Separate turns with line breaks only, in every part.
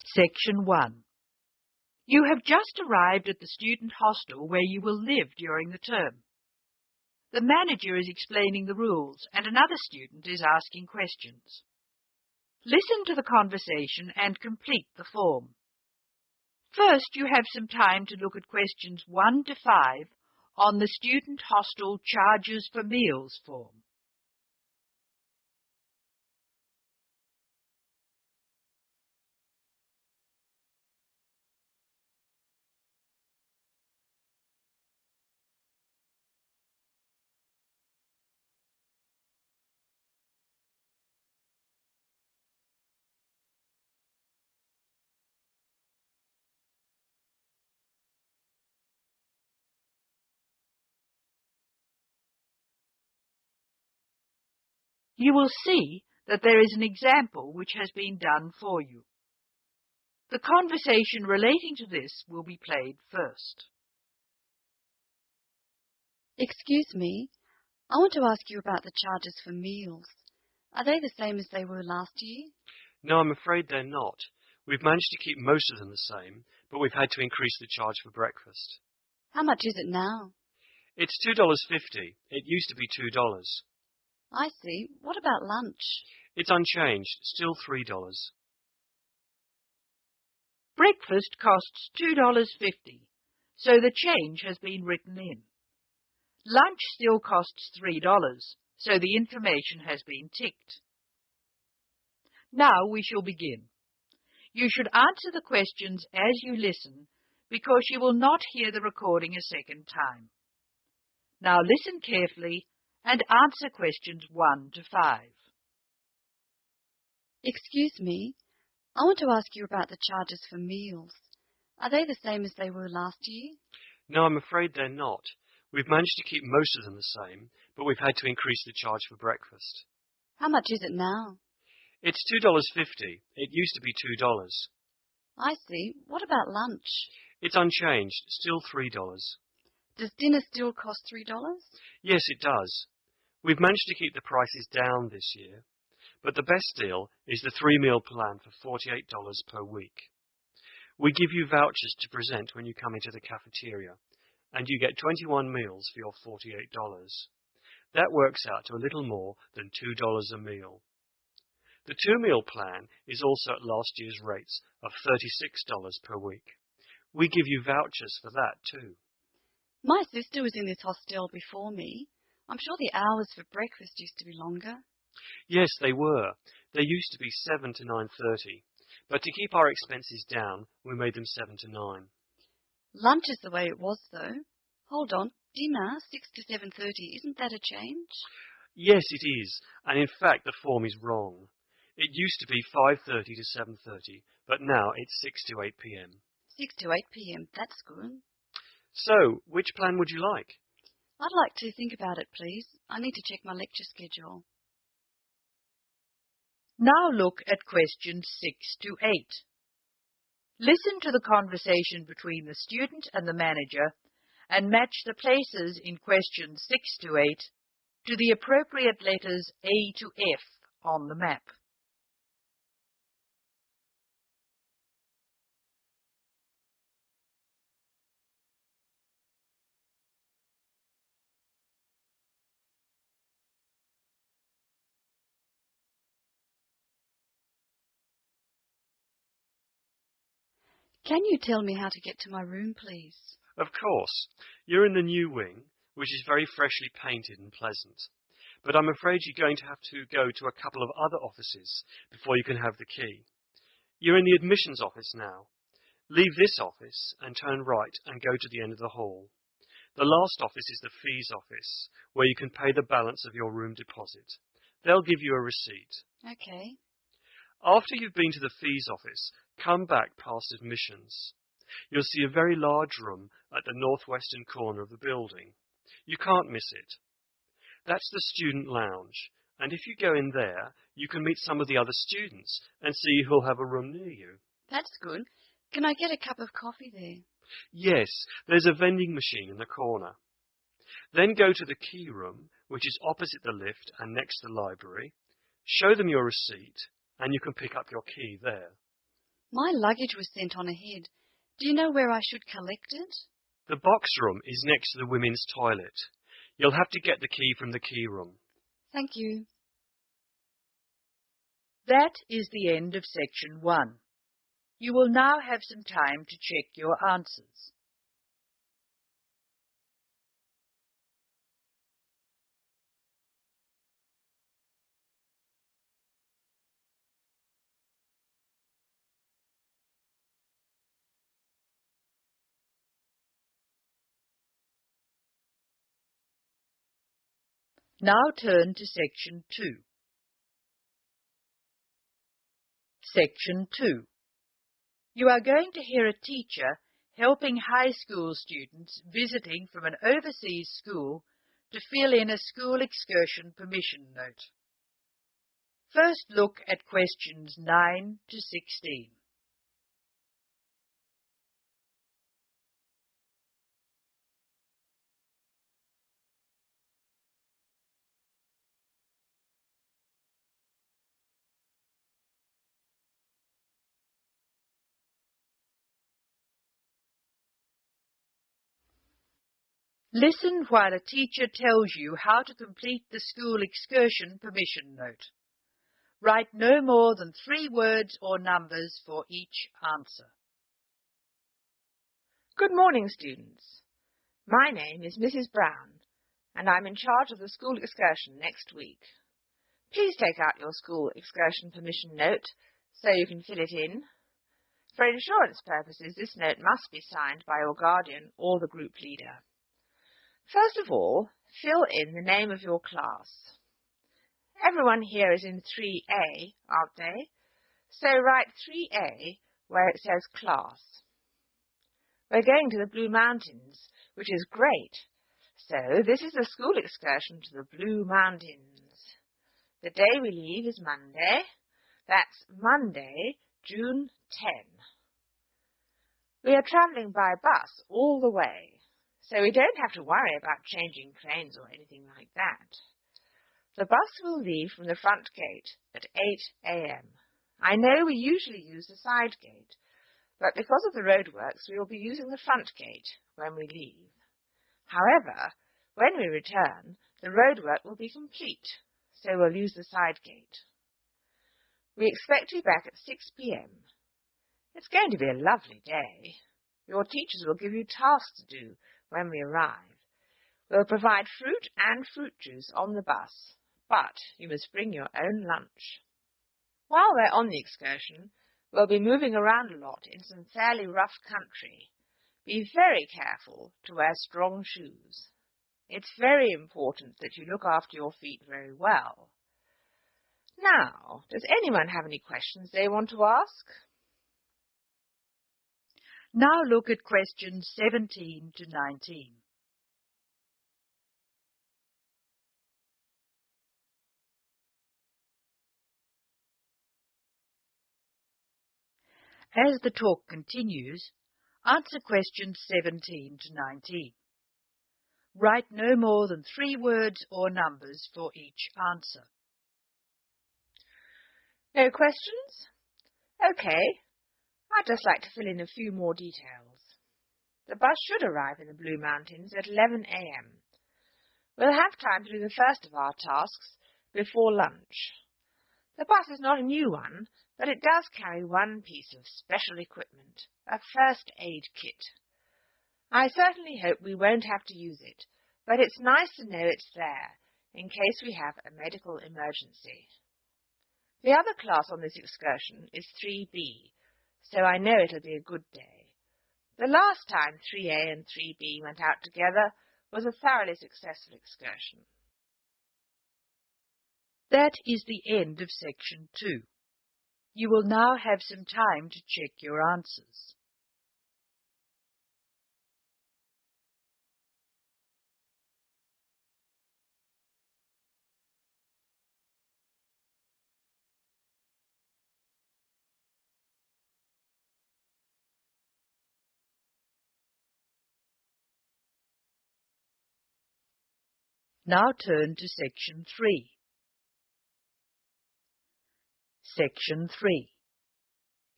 Section 1. You have just arrived at the student hostel where you will live during the term. The manager is explaining the rules and another student is asking questions. Listen to the conversation and complete the form. First, you have some time to look at questions 1 to 5 on the student hostel charges for meals form. You will see that there is an example which has been done for you. The conversation relating to this will be played first.
Excuse me, I want to ask you about the charges for meals. Are they the same as they were last year?
No, I'm afraid they're not. We've managed to keep most of them the same, but we've had to increase the charge for breakfast.
How much is it now?
It's $2.50. It used to be $2.
I see. What about lunch?
It's unchanged, still $3.
Breakfast costs $2.50, so the change has been written in. Lunch still costs $3, so the information has been ticked. Now we shall begin. You should answer the questions as you listen, because you will not hear the recording a second time. Now listen carefully and answer questions 1 to 5.
Excuse me, I want to ask you about the charges for meals. Are they the same as they were last year?
No, I'm afraid they're not. We've managed to keep most of them the same, but we've had to increase the charge for breakfast.
How much is it now?
It's $2.50. It used to be $2.
I see. What about lunch?
It's unchanged, still $3.
Does dinner still cost $3?
Yes, it does. We've managed to keep the prices down this year, but the best deal is the 3-meal plan for $48 per week. We give you vouchers to present when you come into the cafeteria, and you get 21 meals for your $48. That works out to a little more than $2 a meal. The 2-meal plan is also at last year's rates of $36 per week. We give you vouchers for that too.
My sister was in this hostel before me. I'm sure the hours for breakfast used to be longer.
Yes, they were. They used to be 7 to 9:30, but to keep our expenses down, we made them 7 to 9.
Lunch is the way it was, though. Hold on, dinner, 6 to 7:30, isn't that a change?
Yes, it is, and in fact the form is wrong. It used to be 5:30 to 7:30, but now it's 6 to 8 p.m.
6 to 8 p.m, that's good.
So, which plan would you like?
I'd like to think about it, please. I need to check my lecture schedule.
Now look at questions 6 to 8. Listen to the conversation between the student and the manager and match the places in questions 6 to 8 to the appropriate letters A to F on the map.
Can you tell me how to get to my room, please?
Of course. You're in the new wing, which is very freshly painted and pleasant. But I'm afraid you're going to have to go to a couple of other offices before you can have the key. You're in the admissions office now. Leave this office and turn right and go to the end of the hall. The last office is the fees office, where you can pay the balance of your room deposit. They'll give you a receipt.
Okay.
After you've been to the fees office, come back past admissions. You'll see a very large room at the northwestern corner of the building. You can't miss it. That's the student lounge, and if you go in there, you can meet some of the other students and see who'll have a room near you.
That's good. Can I get a cup of coffee there?
Yes, there's a vending machine in the corner. Then go to the key room, which is opposite the lift and next to the library. Show them your receipt, and you can pick up your key there.
My luggage was sent on ahead. Do you know where I should collect it?
The box room is next to the women's toilet. You'll have to get the key from the key room.
Thank you.
That is the end of section 1. You will now have some time to check your answers. Now turn to section 2. Section 2. You are going to hear a teacher helping high school students visiting from an overseas school to fill in a school excursion permission note. First look at questions 9 to 16. Listen while a teacher tells you how to complete the school excursion permission note. Write no more than 3 words or numbers for each answer.
Good morning, students. My name is Mrs. Brown, and I'm in charge of the school excursion next week. Please take out your school excursion permission note so you can fill it in. For insurance purposes, this note must be signed by your guardian or the group leader. First of all, fill in the name of your class. Everyone here is in 3A, aren't they? So write 3A where it says class. We're going to the Blue Mountains, which is great. So this is the school excursion to the Blue Mountains. The day we leave is Monday. That's Monday, June 10. We are travelling by bus all the way, so we don't have to worry about changing trains or anything like that. The bus will leave from the front gate at 8 a.m. I know we usually use the side gate, but because of the roadworks, we will be using the front gate when we leave. However, when we return, the roadwork will be complete, so we'll use the side gate. We expect to be back at 6 p.m. It's going to be a lovely day. Your teachers will give you tasks to do when we arrive. We'll provide fruit and fruit juice on the bus, but you must bring your own lunch. While we're on the excursion, we'll be moving around a lot in some fairly rough country. Be very careful to wear strong shoes. It's very important that you look after your feet very well. Now, does anyone have any questions they want to ask?
Now look at questions 17 to 19. As the talk continues, answer questions 17 to 19. Write no more than 3 words or numbers for each answer.
No questions? Okay. I'd just like to fill in a few more details. The bus should arrive in the Blue Mountains at 11 a.m. We'll have time to do the first of our tasks before lunch. The bus is not a new one, but it does carry one piece of special equipment, a first aid kit. I certainly hope we won't have to use it, but it's nice to know it's there in case we have a medical emergency. The other class on this excursion is 3B, so I know it'll be a good day. The last time 3A and 3B went out together was a thoroughly successful excursion.
That is the end of section 2. You will now have some time to check your answers. Now turn to section 3. Section 3.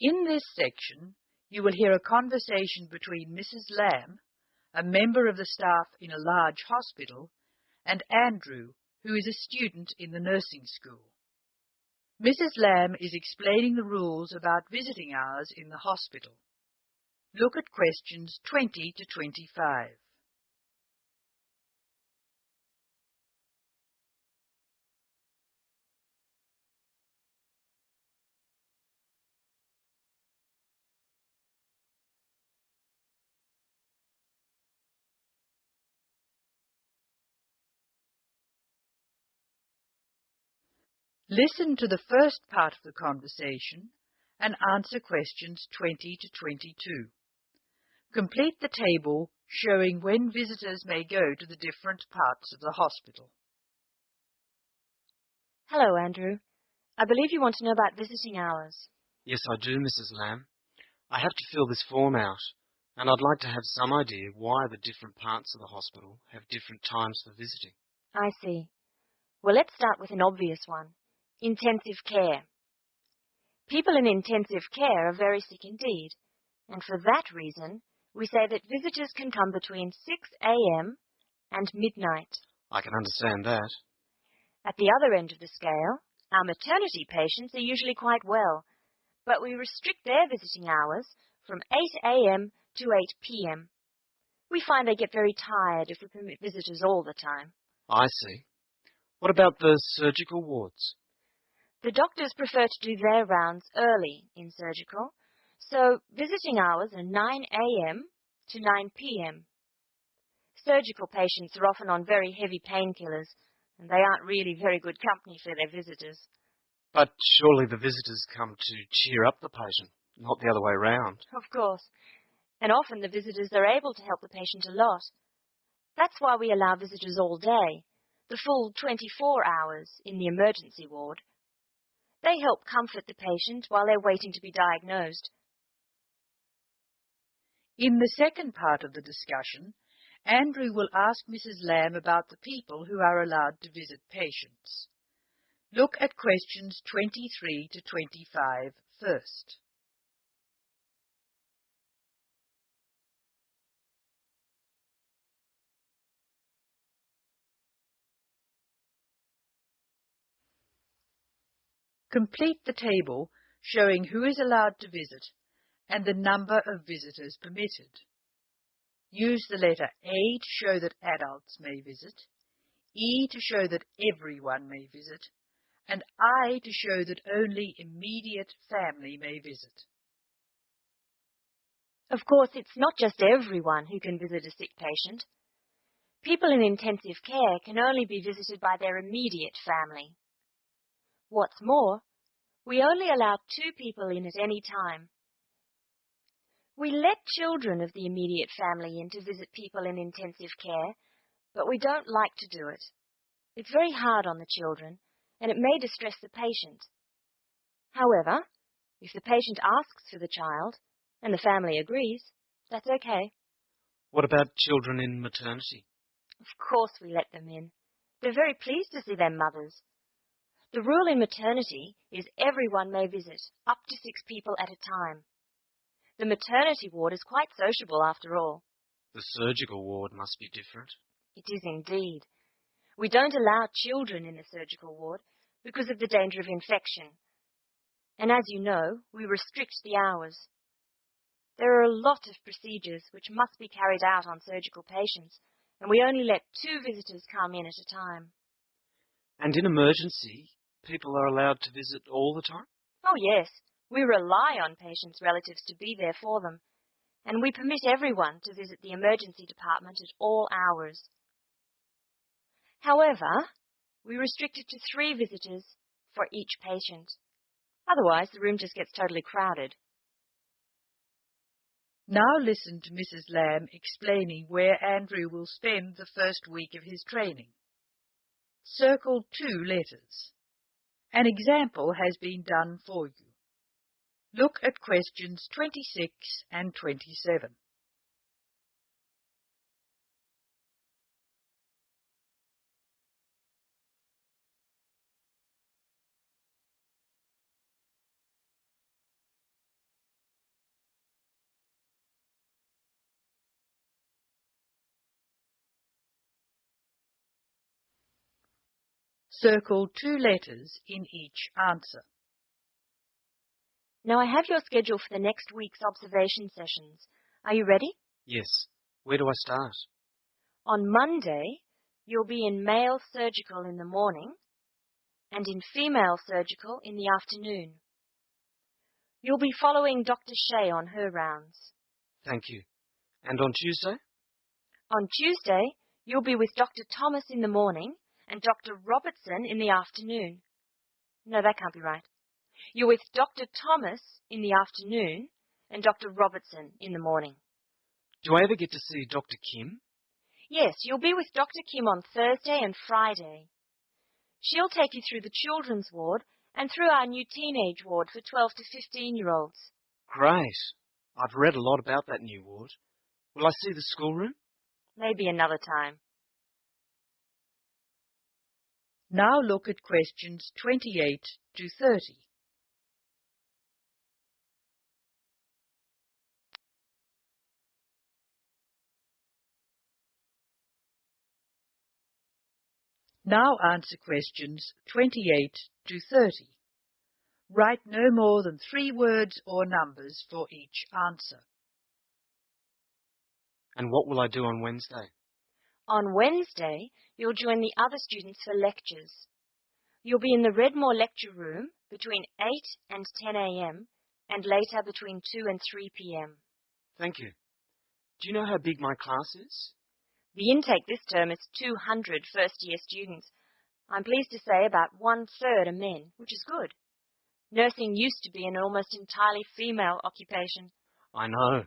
In this section, you will hear a conversation between Mrs. Lamb, a member of the staff in a large hospital, and Andrew, who is a student in the nursing school. Mrs. Lamb is explaining the rules about visiting hours in the hospital. Look at questions 20 to 25. Listen to the first part of the conversation and answer questions 20 to 22. Complete the table showing when visitors may go to the different parts of the hospital.
Hello, Andrew. I believe you want to know about visiting hours.
Yes, I do, Mrs. Lamb. I have to fill this form out, and I'd like to have some idea why the different parts of the hospital have different times for visiting.
I see. Well, let's start with an obvious one. Intensive care. People in intensive care are very sick indeed, and for that reason, we say that visitors can come between 6 a.m. and midnight.
I can understand that.
At the other end of the scale, our maternity patients are usually quite well, but we restrict their visiting hours from 8 a.m. to 8 p.m. We find they get very tired if we permit visitors all the time.
I see. What about the surgical wards?
The doctors prefer to do their rounds early in surgical, so visiting hours are 9 a.m. to 9 p.m. Surgical patients are often on very heavy painkillers, and they aren't really very good company for their visitors.
But surely the visitors come to cheer up the patient, not the other way round.
Of course. And often the visitors are able to help the patient a lot. That's why we allow visitors all day, the full 24 hours in the emergency ward. They help comfort the patient while they're waiting to be diagnosed.
In the second part of the discussion, Andrew will ask Mrs. Lamb about the people who are allowed to visit patients. Look at questions 23 to 25 first. Complete the table showing who is allowed to visit and the number of visitors permitted. Use the letter A to show that adults may visit, E to show that everyone may visit, and I to show that only immediate family may visit.
Of course, it's not just everyone who can visit a sick patient. People in intensive care can only be visited by their immediate family. What's more, we only allow 2 people in at any time. We let children of the immediate family in to visit people in intensive care, but we don't like to do it. It's very hard on the children, and it may distress the patient. However, if the patient asks for the child, and the family agrees, that's okay.
What about children in maternity?
Of course we let them in. They're very pleased to see their mothers. The rule in maternity is everyone may visit, up to 6 people at a time. The maternity ward is quite sociable after all.
The surgical ward must be different.
It is indeed. We don't allow children in the surgical ward because of the danger of infection. And as you know, we restrict the hours. There are a lot of procedures which must be carried out on surgical patients, and we only let 2 visitors come in at a time.
And in emergency, people are allowed to visit all the time?
Oh yes, we rely on patients' relatives to be there for them, and we permit everyone to visit the emergency department at all hours. However, we restrict it to 3 visitors for each patient. Otherwise, the room just gets totally crowded.
Now listen to Mrs. Lamb explaining where Andrew will spend the first week of his training. Circle 2 letters. An example has been done for you. Look at questions 26 and 27. Circle 2 letters in each answer.
Now I have your schedule for the next week's observation sessions. Are you ready?
Yes. Where do I start?
On Monday, you'll be in male surgical in the morning and in female surgical in the afternoon. You'll be following Dr. Shea on her rounds.
Thank you. And on Tuesday?
On Tuesday, you'll be with Dr. Thomas in the morning and Dr. Robertson in the afternoon. No, that can't be right. You're with Dr. Thomas in the afternoon and Dr. Robertson in the morning.
Do I ever get to see Dr. Kim?
Yes, you'll be with Dr. Kim on Thursday and Friday. She'll take you through the children's ward and through our new teenage ward for 12 to 15-year-olds.
Great. I've read a lot about that new ward. Will I see the schoolroom?
Maybe another time.
Now look at questions 28 to 30. Now answer questions 28 to 30. Write no more than 3 words or numbers for each answer.
And what will I do on Wednesday?
On Wednesday, you'll join the other students for lectures. You'll be in the Redmore lecture room between 8 and 10 a.m. and later between 2 and 3 p.m.
Thank you. Do you know how big my class is?
The intake this term is 200 first-year students. I'm pleased to say about 1/3 are men, which is good. Nursing used to be an almost entirely female occupation.
I know.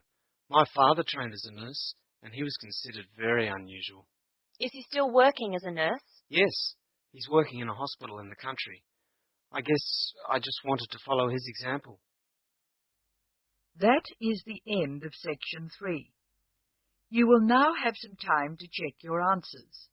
My father trained as a nurse, and he was considered very unusual.
Is he still working as a nurse?
Yes, he's working in a hospital in the country. I guess I just wanted to follow his example.
That is the end of section 3. You will now have some time to check your answers.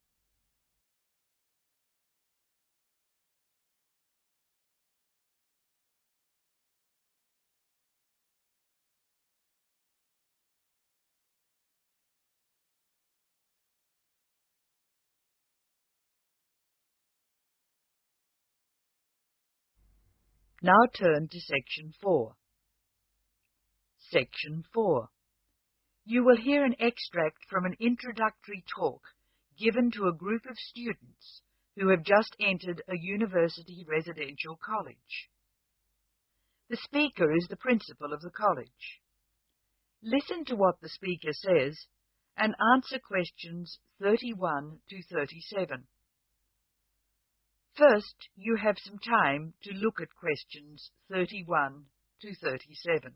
Now turn to section 4. Section 4. You will hear an extract from an introductory talk given to a group of students who have just entered a university residential college. The speaker is the principal of the college. Listen to what the speaker says and answer questions 31 to 37. First, you have some time to look at questions 31 to 37.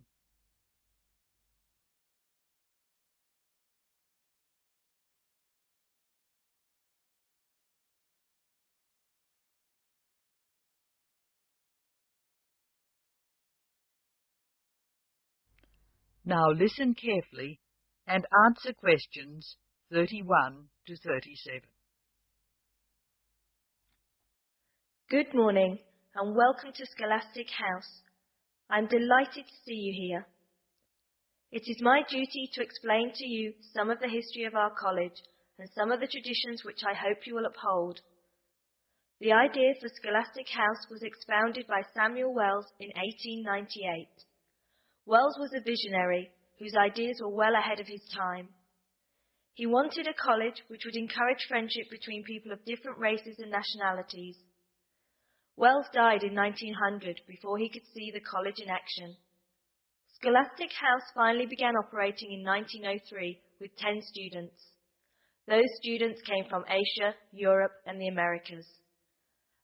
Now listen carefully and answer questions 31 to 37.
Good morning and welcome to Scholastic House. I'm delighted to see you here. It is my duty to explain to you some of the history of our college and some of the traditions which I hope you will uphold. The idea for Scholastic House was expounded by Samuel Wells in 1898. Wells was a visionary whose ideas were well ahead of his time. He wanted a college which would encourage friendship between people of different races and nationalities. Wells died in 1900 before he could see the college in action. Scholastic House finally began operating in 1903 with 10 students. Those students came from Asia, Europe, and the Americas.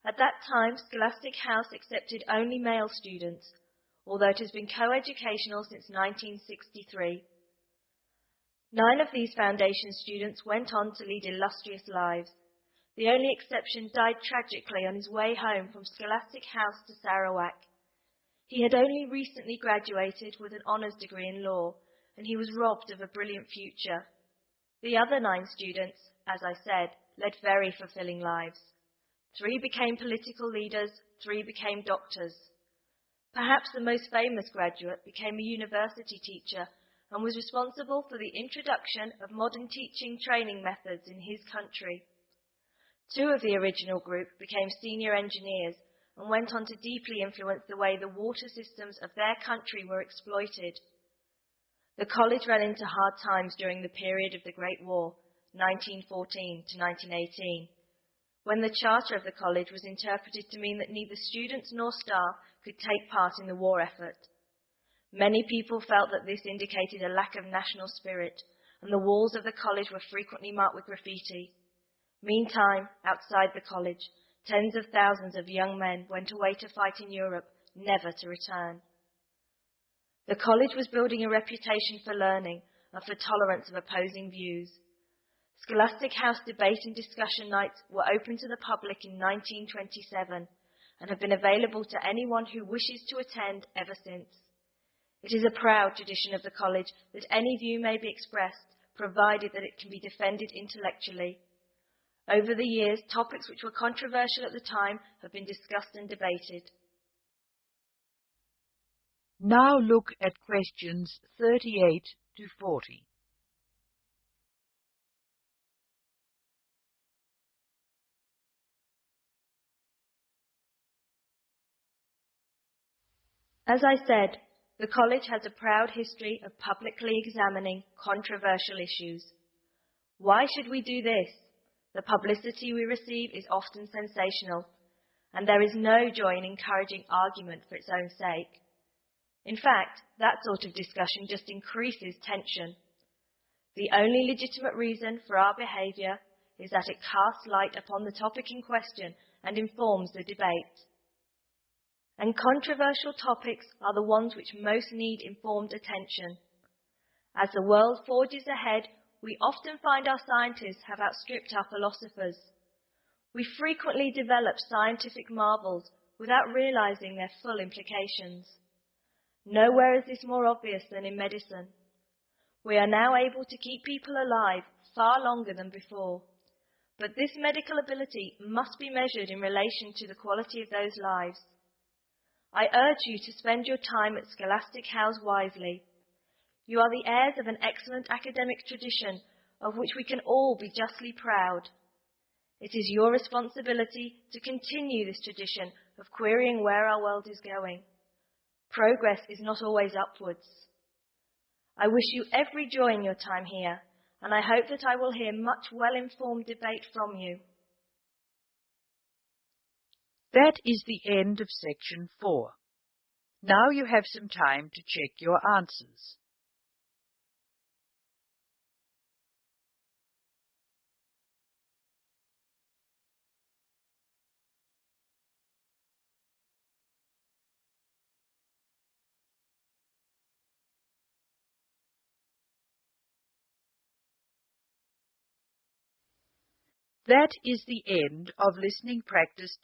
At that time, Scholastic House accepted only male students, although it has been co-educational since 1963. 9 of these foundation students went on to lead illustrious lives. The only exception died tragically on his way home from Scholastic House to Sarawak. He had only recently graduated with an honours degree in law, and he was robbed of a brilliant future. The other 9 students, as I said, led very fulfilling lives. 3 became political leaders, 3 became doctors. Perhaps the most famous graduate became a university teacher and was responsible for the introduction of modern teaching training methods in his country. Two of the original group became senior engineers and went on to deeply influence the way the water systems of their country were exploited. The college ran into hard times during the period of the Great War, 1914 to 1918, when the charter of the college was interpreted to mean that neither students nor staff could take part in the war effort. Many people felt that this indicated a lack of national spirit, and the walls of the college were frequently marked with graffiti. Meantime, outside the college, tens of thousands of young men went away to fight in Europe, never to return. The college was building a reputation for learning and for tolerance of opposing views. Scholastic House debate and discussion nights were open to the public in 1927 and have been available to anyone who wishes to attend ever since. It is a proud tradition of the college that any view may be expressed, provided that it can be defended intellectually. Over the years, topics which were controversial at the time have been discussed and debated.
Now look at questions 38 to 40.
As I said, the college has a proud history of publicly examining controversial issues. Why should we do this? The publicity we receive is often sensational, and there is no joy in encouraging argument for its own sake. In fact, that sort of discussion just increases tension. The only legitimate reason for our behaviour is that it casts light upon the topic in question and informs the debate. And controversial topics are the ones which most need informed attention. As the world forges ahead, we often find our scientists have outstripped our philosophers. We frequently develop scientific marvels without realizing their full implications. Nowhere is this more obvious than in medicine. We are now able to keep people alive far longer than before. But this medical ability must be measured in relation to the quality of those lives. I urge you to spend your time at Scholastic House wisely. You are the heirs of an excellent academic tradition of which we can all be justly proud. It is your responsibility to continue this tradition of querying where our world is going. Progress is not always upwards. I wish you every joy in your time here, and I hope that I will hear much well-informed debate from you.
That is the end of section 4. Now you have some time to check your answers. That is the end of listening practice.